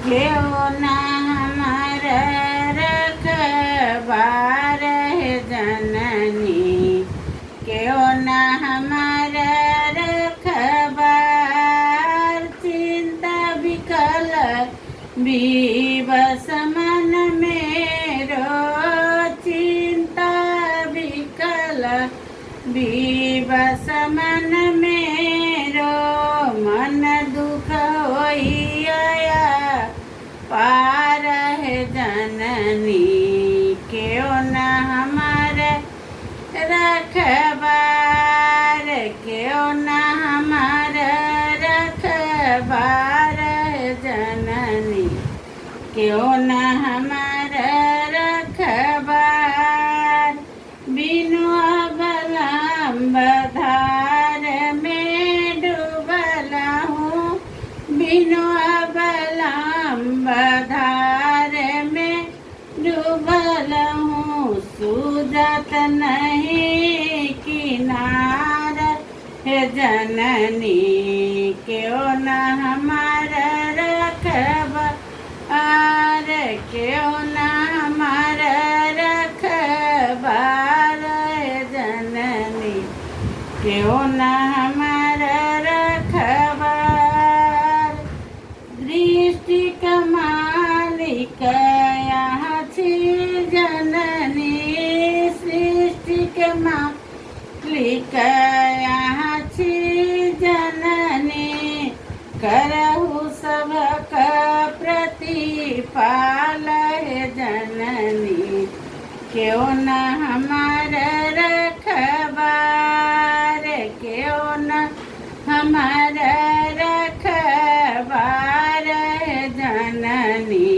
क्यों ना हमारा रखबार है जननी, क्यों ना हमारा रखबार। चिंता विकल विवश मन मेरो, चिंता विकल विवश मन मेरो। मन दुख होइया पार है जननी, क्यों न हमारे रखबार, क्यों न हमारे रखबार है जननी, क्यों न हमारे रखबार। बिनु अवलंब धार में डूबला हूँ, बिनु अवलंब धार में डूबल हूँ। सूझत नहीं किनार है जननी, क्यों न हमारा रखबार, क्यों न हमारा रखबार है जननी, क्यों न हमारा रखबार। दृष्टि कमालिक यहाँ छी जननी, सृष्टि के मालिक यहाँ छी जननी। करहु सबक प्रतिपाल है जननी, क्यों न हमारा रखबार, क्यों न हमारा रखबार है जननी,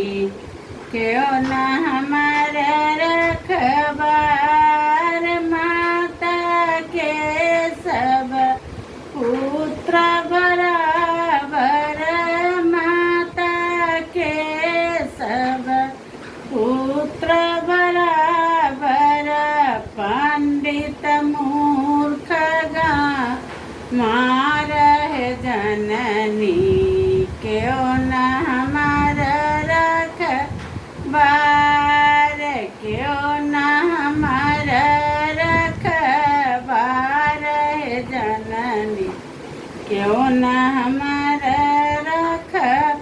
क्यों न हमारा रखबार। माता के सब पुत्र बराबर, माता के सब पुत्र बराबर। पंडित मूर्ख मार है जननी, क्यों न हमारा रखबार, क्यों न हमारा रखबार है जननी, क्यों न हमारा रखबार।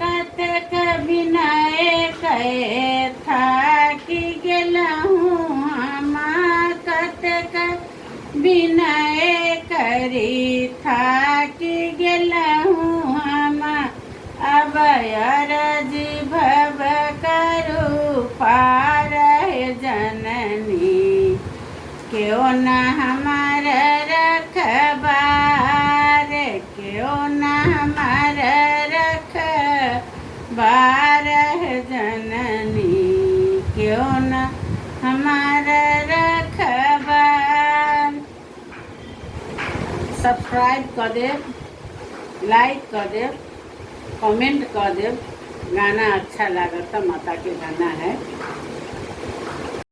कतक विनय कहे थाकी गेलहूँ हम, कतक विनय करी थाकी गेलहूँ हम। अब अरजी भव करू पार है जननी, क्यों न हमारा रखबार, क्यों न हमारा रखबार है जननी, क्यों न हमारा रखबार। सब्सक्राइब कर देव, लाइक कर देव, कमेंट कर देव। गाना अच्छा लगा तो माता के गाना है।